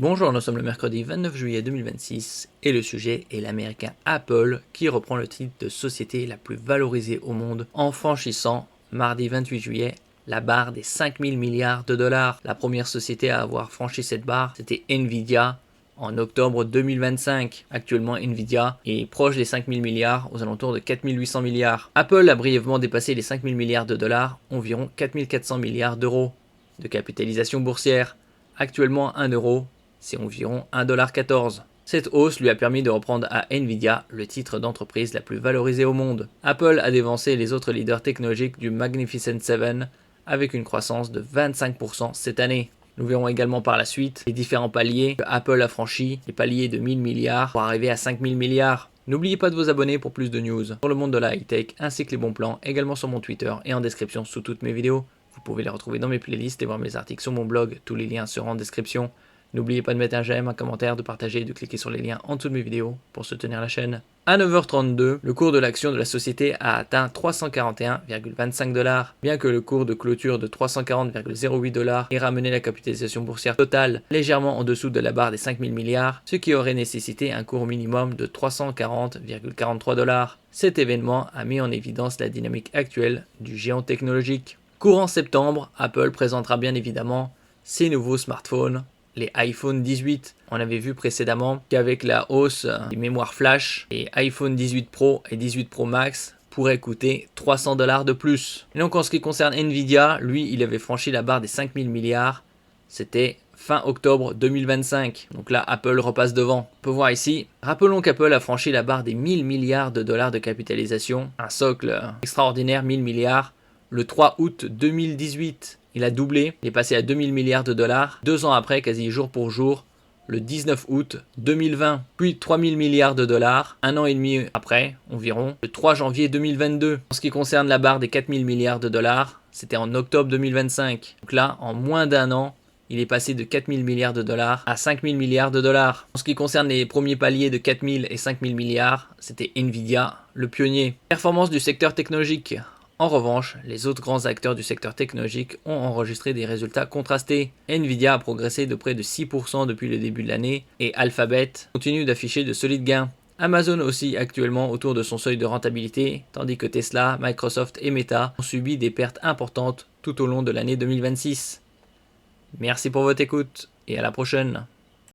Bonjour, nous sommes le mercredi 29 juillet 2026 et le sujet est l'américain Apple qui reprend le titre de société la plus valorisée au monde en franchissant mardi 28 juillet la barre des 5000 milliards de dollars. La première société à avoir franchi cette barre, c'était Nvidia en octobre 2025. Actuellement, Nvidia est proche des 5000 milliards, aux alentours de 4800 milliards. Apple a brièvement dépassé les 5000 milliards de dollars, environ 4400 milliards d'euros de capitalisation boursière. Actuellement, 1 euro, c'est environ 1,14 $. Cette hausse lui a permis de reprendre à Nvidia le titre d'entreprise la plus valorisée au monde. Apple a dévancé les autres leaders technologiques du Magnificent Seven avec une croissance de 25% cette année. Nous verrons également par la suite les différents paliers que Apple a franchis, les paliers de 1000 milliards pour arriver à 5000 milliards. N'oubliez pas de vous abonner pour plus de news sur le monde de la high-tech ainsi que les bons plans, également sur mon Twitter et en description sous toutes mes vidéos. Vous pouvez les retrouver dans mes playlists et voir mes articles sur mon blog, tous les liens seront en description. N'oubliez pas de mettre un j'aime, un commentaire, de partager et de cliquer sur les liens en dessous de mes vidéos pour soutenir la chaîne. À 9h32, le cours de l'action de la société a atteint 341,25 $. Bien que le cours de clôture de 340,08 $ ait ramené la capitalisation boursière totale légèrement en dessous de la barre des 5000 milliards, ce qui aurait nécessité un cours minimum de 340,43 $. Cet événement a mis en évidence la dynamique actuelle du géant technologique. Courant septembre, Apple présentera bien évidemment ses nouveaux smartphones, les iPhone 18. On avait vu précédemment qu'avec la hausse des mémoires flash, les iPhone 18 Pro et 18 Pro Max pourraient coûter 300 $ de plus. Et donc en ce qui concerne Nvidia, lui, il avait franchi la barre des 5000 milliards. C'était fin octobre 2025. Donc là, Apple repasse devant. On peut voir ici, rappelons qu'Apple a franchi la barre des 1000 milliards de dollars de capitalisation. Un socle extraordinaire, 1000 milliards, le 3 août 2018. Il a doublé, il est passé à 2000 milliards de dollars. 2 ans après, quasi jour pour jour, le 19 août 2020. Puis 3000 milliards de dollars, un an et demi après, environ, le 3 janvier 2022. En ce qui concerne la barre des 4000 milliards de dollars, c'était en octobre 2025. Donc là, en moins d'un an, il est passé de 4000 milliards de dollars à 5000 milliards de dollars. En ce qui concerne les premiers paliers de 4000 et 5000 milliards, c'était Nvidia, le pionnier. Performance du secteur technologique. En revanche, les autres grands acteurs du secteur technologique ont enregistré des résultats contrastés. Nvidia a progressé de près de 6% depuis le début de l'année et Alphabet continue d'afficher de solides gains. Amazon aussi actuellement autour de son seuil de rentabilité, tandis que Tesla, Microsoft et Meta ont subi des pertes importantes tout au long de l'année 2026. Merci pour votre écoute et à la prochaine.